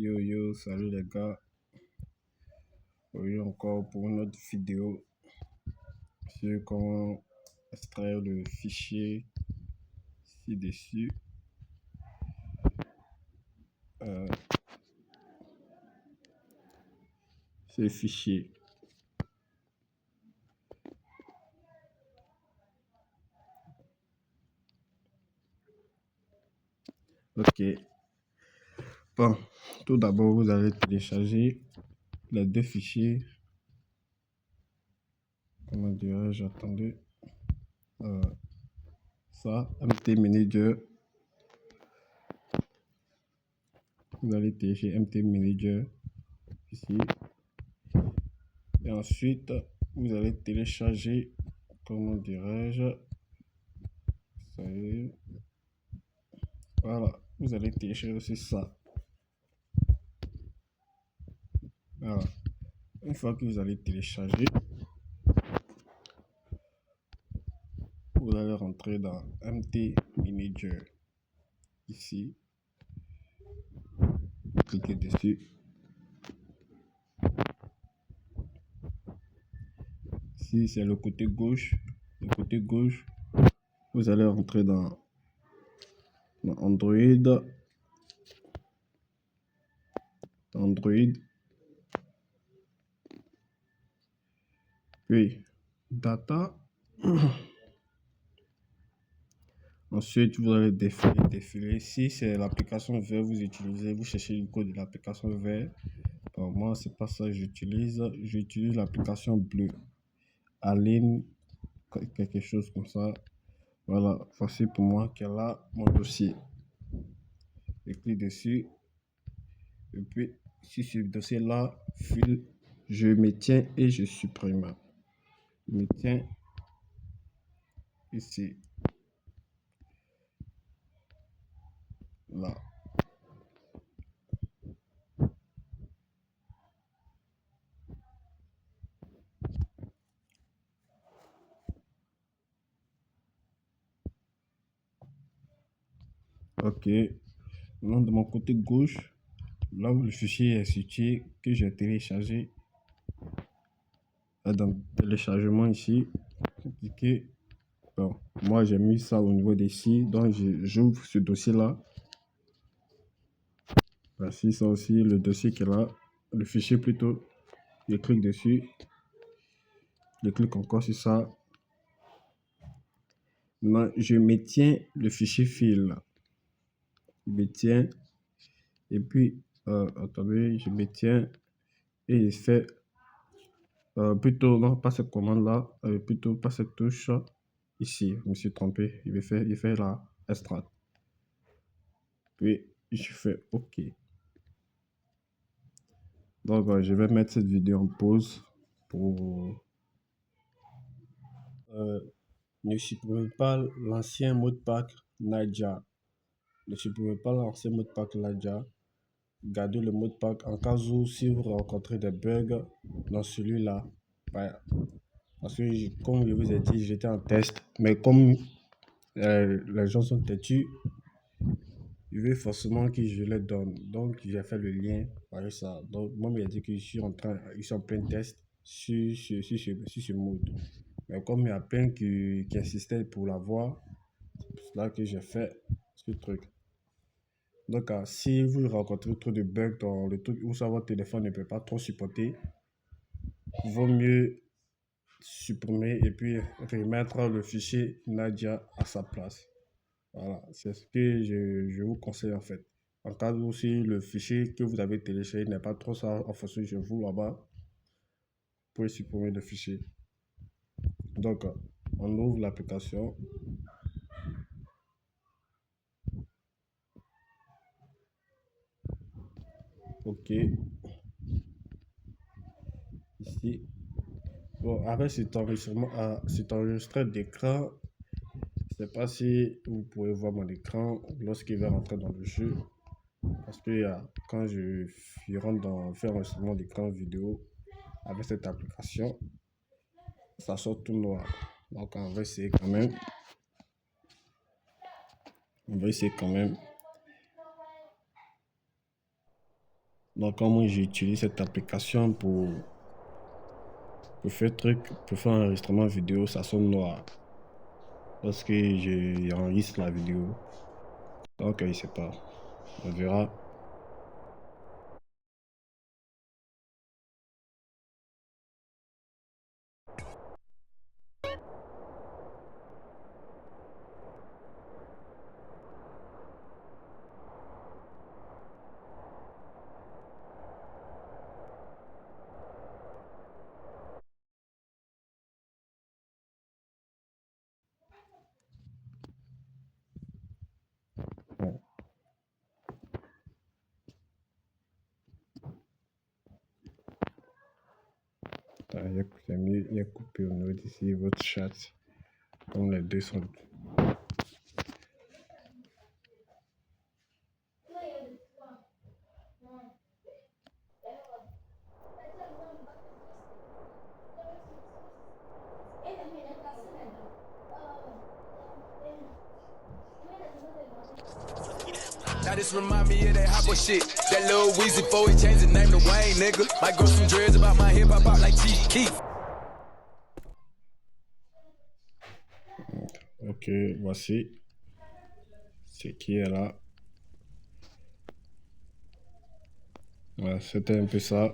Yo yo, salut les gars. Aujourd'hui encore pour une autre vidéo sur comment extraire le fichier ci-dessus. Ce fichier. Ok. Bon, tout d'abord, vous allez télécharger les deux fichiers. Comment dirais-je? Attendez. Ça, MT Manager. Vous allez télécharger MT Manager ici. Et ensuite, vous allez télécharger, comment dirais-je? Ça y est. Voilà, vous allez télécharger aussi ça. Voilà. Une fois que vous allez télécharger, vous allez rentrer dans MT Manager. Ici, cliquez dessus. Si c'est le côté gauche, vous allez rentrer dans Android. Puis Data. Ensuite, vous allez défiler. Si c'est l'application vert, vous cherchez le code de l'application vert. Pour moi, c'est pas ça que j'utilise. J'utilise l'application bleue. Aline, quelque chose comme ça. Voilà, voici pour moi qu'elle a mon dossier. Je clique dessus. Et puis, si ce dossier-là file, je me tiens et je supprime. Je me tiens ici. Là. Ok. Maintenant, de mon côté gauche, là où le fichier est situé, que j'ai téléchargé, dans téléchargement ici, cliquez. Bon, moi j'ai mis ça au niveau d'ici, donc j'ouvre ce dossier-là. Voici ça aussi, le dossier qui est là, le fichier plutôt. Je clique dessus. Je clique encore sur ça. Maintenant, je me tiens le fichier file. Je me tiens. Et puis, attendez, je me tiens. Et je fais plutôt, non, pas cette commande-là, plutôt pas cette touche ici. Je me suis trompé. Il fait la extract. Puis, je fais OK. Donc, je vais mettre cette vidéo en pause pour... ne supprimez pas l'ancien mot de passe Nadia. Ne supprimez pas l'ancien mot de passe Nadia. Gardez le mot de passe en cas où si vous rencontrez des bugs dans celui-là. Ouais. Parce que comme je vous ai dit, j'étais en test. Mais comme les gens sont têtus, je veux forcément que je les donne. Donc j'ai fait le lien avec ça. Donc moi il a dit que ils sont en plein test sur ce mode. Mais comme il y a plein qui insistaient pour l'avoir, c'est là que j'ai fait ce truc. Donc, si vous rencontrez trop de bugs dans le truc où ça, votre téléphone ne peut pas trop supporter, il vaut mieux supprimer et puis remettre le fichier Nadia à sa place. Voilà, c'est ce que je vous conseille en fait. En cas où si le fichier que vous avez téléchargé n'est pas trop ça en fonction de vous là-bas, vous pouvez supprimer le fichier. Donc, on ouvre l'application. OK. Ici. Bon, avec cet enregistrement, cet enregistreur d'écran, je ne sais pas si vous pouvez voir mon écran lorsqu'il va rentrer dans le jeu. Parce que quand je rentre dans faire enregistrement d'écran vidéo avec cette application, ça sort tout noir. Donc on va essayer quand même. On va essayer quand même. Donc, quand moi j'utilise cette application pour faire pour faire un enregistrement vidéo, ça sonne noir. Lorsque j'enregistre la vidéo, donc il sait pas. On verra. Bon, attends, c'est mieux, il y a coupé au niveau d'ici votre chat. Comme les deux sont. Now this remind me of that hot boy shit. That little Weezy boy, he changed the name to Wayne, nigga. Might grow some dreads about my hip hop out like Chief Keef. Ok, voici. C'est qui est là. Voilà, c'était un peu ça.